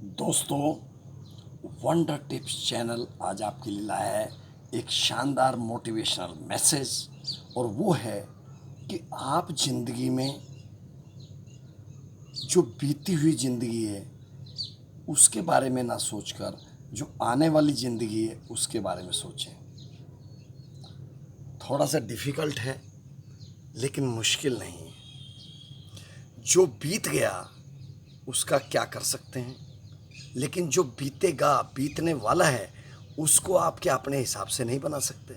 दोस्तों, wonder tips channel आज आपके लिए लाया है एक शानदार मोटिवेशनल मैसेज। और वो है कि आप ज़िंदगी में जो बीती हुई ज़िंदगी है उसके बारे में ना सोचकर जो आने वाली ज़िंदगी है उसके बारे में सोचें। थोड़ा सा डिफ़िकल्ट है लेकिन मुश्किल नहीं है। जो बीत गया उसका क्या कर सकते हैं, लेकिन जो बीतेगा, बीतने वाला है, उसको आप क्या अपने हिसाब से नहीं बना सकते?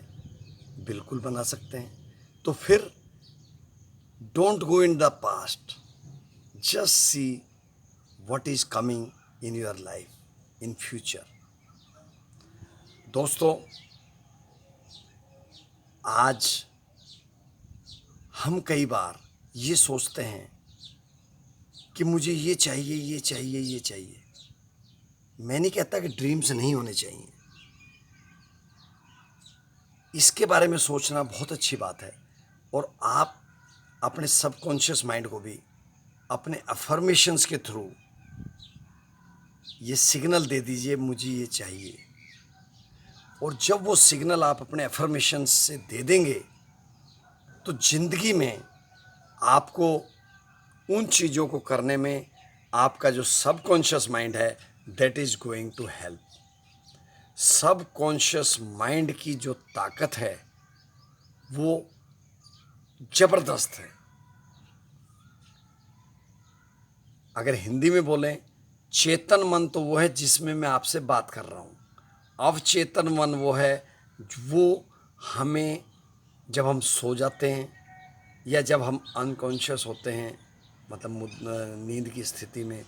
बिल्कुल बना सकते हैं। तो फिर don't go in the past, just see what is coming in your life in future. दोस्तों, आज हम कई बार ये सोचते हैं कि मुझे ये चाहिए, ये चाहिए, ये चाहिए। मैं नहीं कहता कि ड्रीम्स नहीं होने चाहिए, इसके बारे में सोचना बहुत अच्छी बात है। और आप अपने सबकॉन्शियस माइंड को भी अपने अफर्मेशंस के थ्रू ये सिग्नल दे दीजिए मुझे ये चाहिए। और जब वो सिग्नल आप अपने अफर्मेशंस से दे देंगे तो ज़िंदगी में आपको उन चीज़ों को करने में आपका जो सबकॉन्शियस माइंड है that is going to help. Subconscious mind की जो ताकत है वो ज़बरदस्त है। अगर हिंदी में बोलें, चेतन मन तो वो है जिसमें मैं आपसे बात कर रहा हूँ। अवचेतन मन वो है वो हमें जब हम सो जाते हैं या जब हम अनकॉन्शियस होते हैं, मतलब नींद की स्थिति में,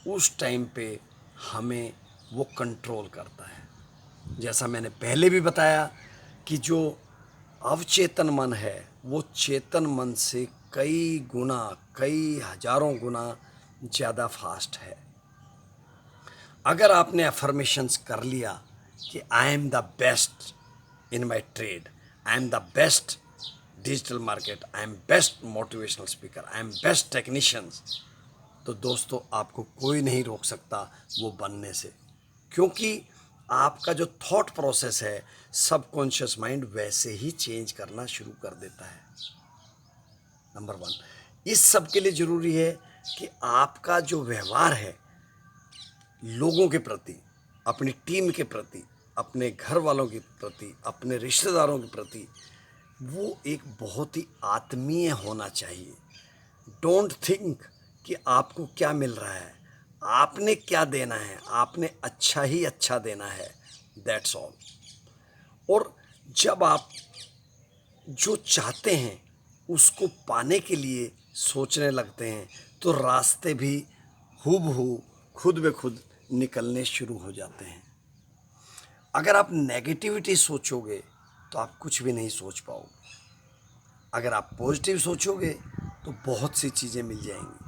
उस टाइम पे हमें वो कंट्रोल करता है। जैसा मैंने पहले भी बताया कि जो अवचेतन मन है वो चेतन मन से कई गुना, कई हजारों गुना ज़्यादा फास्ट है। अगर आपने अफर्मेशंस कर लिया कि I am the best in my trade, I am the best digital market, I am best motivational speaker, I am best technicians, तो दोस्तों आपको कोई नहीं रोक सकता वो बनने से। क्योंकि आपका जो थॉट प्रोसेस है सबकॉन्शियस माइंड वैसे ही चेंज करना शुरू कर देता है। नंबर वन, इस सब के लिए ज़रूरी है कि आपका जो व्यवहार है लोगों के प्रति, अपनी टीम के प्रति, अपने घर वालों के प्रति, अपने रिश्तेदारों के प्रति, वो एक बहुत ही आत्मीय होना चाहिए। डोंट थिंक कि आपको क्या मिल रहा है, आपने क्या देना है, आपने अच्छा ही अच्छा देना है, दैट्स ऑल। और जब आप जो चाहते हैं उसको पाने के लिए सोचने लगते हैं तो रास्ते भी हूबहू खुद ब खुद निकलने शुरू हो जाते हैं। अगर आप नेगेटिविटी सोचोगे तो आप कुछ भी नहीं सोच पाओगे। अगर आप पॉजिटिव सोचोगे तो बहुत सी चीज़ें मिल जाएंगी।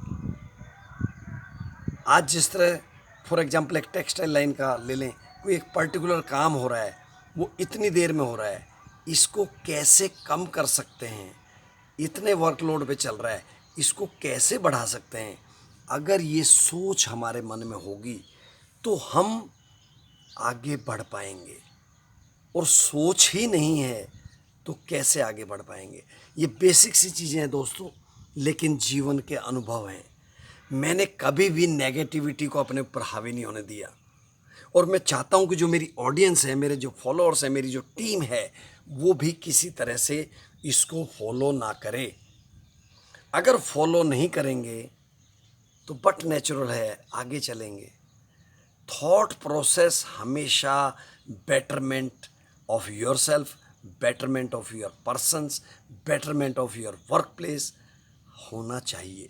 आज जिस तरह फॉर एग्जांपल एक टेक्सटाइल लाइन का ले लें, कोई एक पर्टिकुलर काम हो रहा है, वो इतनी देर में हो रहा है, इसको कैसे कम कर सकते हैं, इतने वर्कलोड पे चल रहा है, इसको कैसे बढ़ा सकते हैं। अगर ये सोच हमारे मन में होगी तो हम आगे बढ़ पाएंगे। और सोच ही नहीं है तो कैसे आगे बढ़ पाएंगे। ये बेसिक सी चीज़ें हैं दोस्तों, लेकिन जीवन के अनुभव हैं। मैंने कभी भी नेगेटिविटी को अपने ऊपर हावी नहीं होने दिया। और मैं चाहता हूं कि जो मेरी ऑडियंस है, मेरे जो फॉलोअर्स हैं, मेरी जो टीम है, वो भी किसी तरह से इसको फॉलो ना करे। अगर फॉलो नहीं करेंगे तो बट नेचुरल है, आगे चलेंगे। थॉट प्रोसेस हमेशा betterment of your self, betterment of your persons, betterment of your work place होना चाहिए।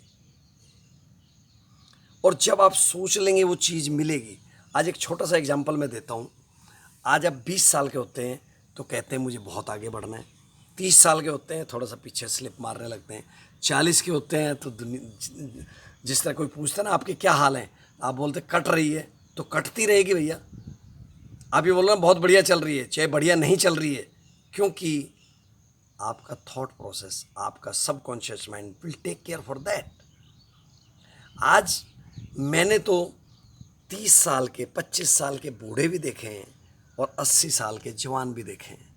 और जब आप सोच लेंगे वो चीज़ मिलेगी। आज एक छोटा सा एग्जांपल मैं देता हूँ। आज आप 20 साल के होते हैं तो कहते हैं मुझे बहुत आगे बढ़ना है। 30 साल के होते हैं थोड़ा सा पीछे स्लिप मारने लगते हैं। 40 के होते हैं तो जिस तरह कोई पूछता है ना आपके क्या हाल है, आप बोलते कट रही है, तो कटती रहेगी भैया। आप ये बोल रहे हैं बहुत बढ़िया चल रही है, चाहे बढ़िया नहीं चल रही है, क्योंकि आपका थॉट प्रोसेस, आपका subconscious mind will take care for that. आज मैंने तो 30 साल के 25 साल के बूढ़े भी देखे हैं और 80 साल के जवान भी देखे हैं।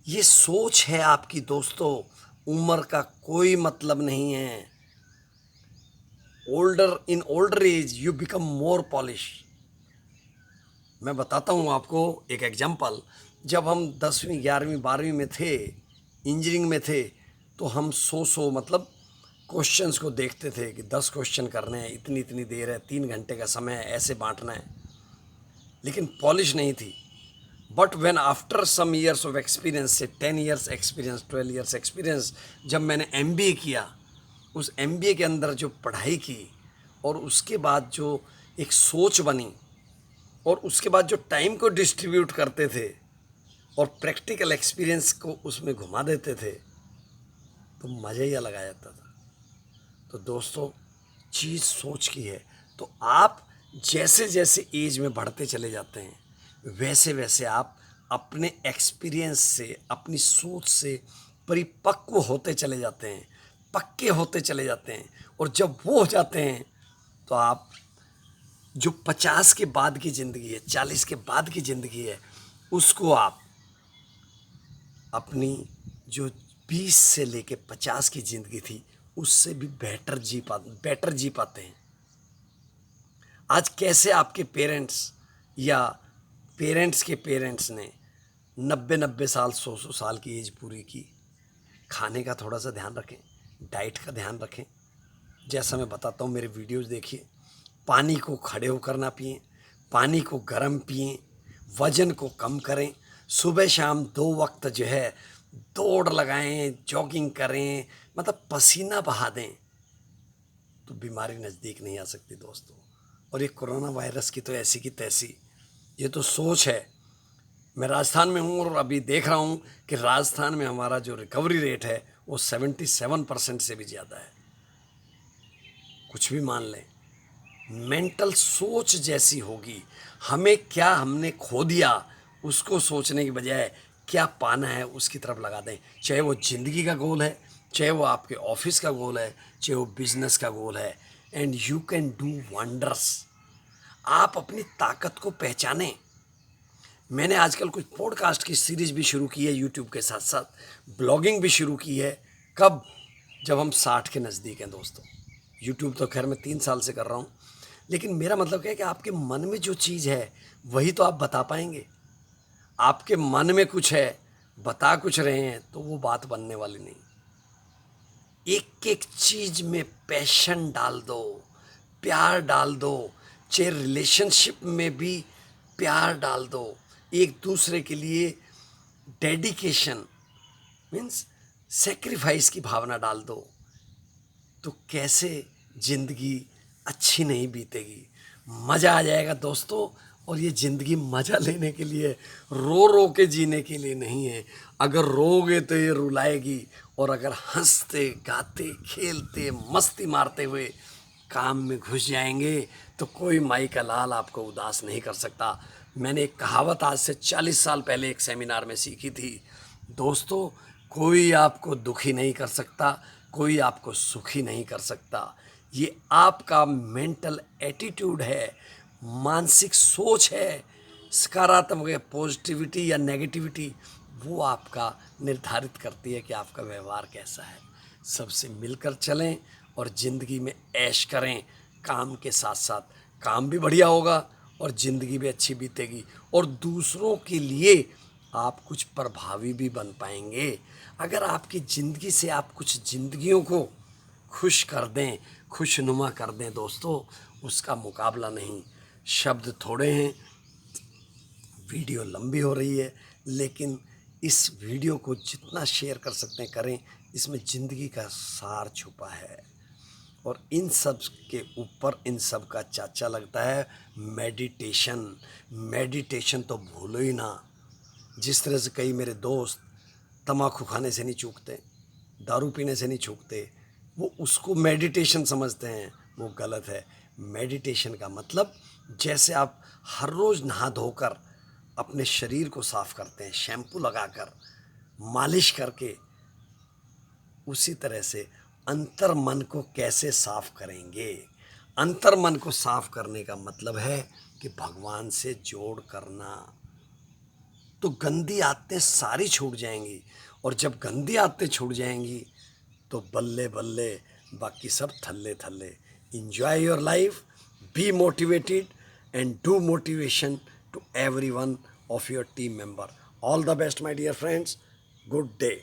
ये सोच है आपकी दोस्तों, उम्र का कोई मतलब नहीं है। In older age you become more polish. मैं बताता हूँ आपको एक एग्जाम्पल। जब हम 10वीं 11वीं 12वीं में थे, इंजीनियरिंग में थे, तो हम सौ मतलब क्वेश्चंस को देखते थे कि 10 क्वेश्चन करने हैं, इतनी इतनी देर है, 3 घंटे का समय है, ऐसे बांटना है, लेकिन पॉलिश नहीं थी। But when after some years of experience, से 10 ईयर्स एक्सपीरियंस, 12 ईयर्स एक्सपीरियंस, जब मैंने एमबीए किया, उस एमबीए के अंदर जो पढ़ाई की और उसके बाद जो एक सोच बनी और उसके बाद जो टाइम को डिस्ट्रीब्यूट करते थे और प्रैक्टिकल एक्सपीरियंस को उसमें घुमा देते थे, तो मज़ा ही अलग आ जाता था। तो दोस्तों, चीज़ सोच की है। तो आप जैसे जैसे एज में बढ़ते चले जाते हैं, वैसे वैसे आप अपने एक्सपीरियंस से, अपनी सोच से परिपक्व होते चले जाते हैं, पक्के होते चले जाते हैं। और जब वो हो जाते हैं तो आप जो 50 के बाद की ज़िंदगी है, 40 के बाद की ज़िंदगी है, उसको आप अपनी जो 20 से लेके 50 की ज़िंदगी थी, उससे भी बेटर जी पाते हैं। आज कैसे आपके पेरेंट्स या पेरेंट्स के पेरेंट्स ने 90 साल 100 साल की एज पूरी की। खाने का थोड़ा सा ध्यान रखें, डाइट का ध्यान रखें। जैसा मैं बताता हूँ, मेरे वीडियोज़ देखिए। पानी को खड़े होकर ना पिएं, पानी को गर्म पिएं, वज़न को कम करें, सुबह शाम 2 वक्त जो है दौड़ लगाएं, जॉगिंग करें, मतलब पसीना बहा दें, तो बीमारी नज़दीक नहीं आ सकती दोस्तों। और ये कोरोना वायरस की तो ऐसी की तैसी, ये तो सोच है। मैं राजस्थान में हूँ और अभी देख रहा हूँ कि राजस्थान में हमारा जो रिकवरी रेट है वो 77% से भी ज़्यादा है। कुछ भी मान लें, मेंटल सोच जैसी होगी। हमें क्या हमने खो दिया, उसको सोचने की बजाय क्या पाना है उसकी तरफ लगा दें। चाहे वो ज़िंदगी का गोल है, चाहे वो आपके ऑफिस का गोल है, चाहे वो बिजनेस का गोल है, and you can do wonders. आप अपनी ताकत को पहचानें। मैंने आजकल कुछ पॉडकास्ट की सीरीज भी शुरू की है, यूट्यूब के साथ साथ ब्लॉगिंग भी शुरू की है। कब? जब हम 60 के नज़दीक हैं दोस्तों। यूट्यूब तो खैर मैं 3 साल से कर रहा हूँ, लेकिन मेरा मतलब क्या है कि आपके मन में जो चीज़ है वही तो आप बता पाएंगे। आपके मन में कुछ है, बता कुछ रहे हैं, तो वो बात बनने वाली नहीं। एक एक चीज में पैशन डाल दो, प्यार डाल दो। चाहे रिलेशनशिप में भी प्यार डाल दो, एक दूसरे के लिए डेडिकेशन मीन्स सेक्रीफाइस की भावना डाल दो, तो कैसे जिंदगी अच्छी नहीं बीतेगी। मज़ा आ जाएगा दोस्तों। और ये ज़िंदगी मज़ा लेने के लिए, रो रो के जीने के लिए नहीं है। अगर रोगे तो ये रुलाएगी, और अगर हंसते गाते खेलते मस्ती मारते हुए काम में घुस जाएंगे तो कोई माई का लाल आपको उदास नहीं कर सकता। मैंने एक कहावत आज से 40 साल पहले एक सेमिनार में सीखी थी दोस्तों, कोई आपको दुखी नहीं कर सकता, कोई आपको सुखी नहीं कर सकता। ये आपका मेंटल एटीट्यूड है, मानसिक सोच है। सकारात्मक या पॉजिटिविटी या नेगेटिविटी, वो आपका निर्धारित करती है कि आपका व्यवहार कैसा है। सबसे मिलकर चलें और ज़िंदगी में ऐश करें। काम के साथ साथ काम भी बढ़िया होगा और ज़िंदगी भी अच्छी बीतेगी, और दूसरों के लिए आप कुछ प्रभावी भी बन पाएंगे। अगर आपकी ज़िंदगी से आप कुछ ज़िंदगियों को खुश कर दें, खुशनुमा कर दें दोस्तों, उसका मुकाबला नहीं। शब्द थोड़े हैं, वीडियो लंबी हो रही है, लेकिन इस वीडियो को जितना शेयर कर सकते हैं करें। इसमें ज़िंदगी का सार छुपा है, और इन सब के ऊपर इन सब का चाचा लगता है मेडिटेशन। मेडिटेशन तो भूलो ही ना। जिस तरह से कई मेरे दोस्त तम्बाकू खाने से नहीं चूकते, दारू पीने से नहीं चूकते, वो उसको मेडिटेशन समझते हैं, वो गलत है। मेडिटेशन का मतलब जैसे आप हर रोज़ नहा धोकर अपने शरीर को साफ़ करते हैं, शैम्पू लगाकर, मालिश करके, उसी तरह से अंतर मन को कैसे साफ करेंगे। अंतर मन को साफ करने का मतलब है कि भगवान से जोड़ करना। तो गंदी आदतें सारी छूट जाएंगी, और जब गंदी आदतें छूट जाएंगी तो बल्ले बल्ले बाकी सब थल्ले थल्ले। Enjoy your life, be motivated and do motivation to every one of your team member. All the best my dear friends, good day.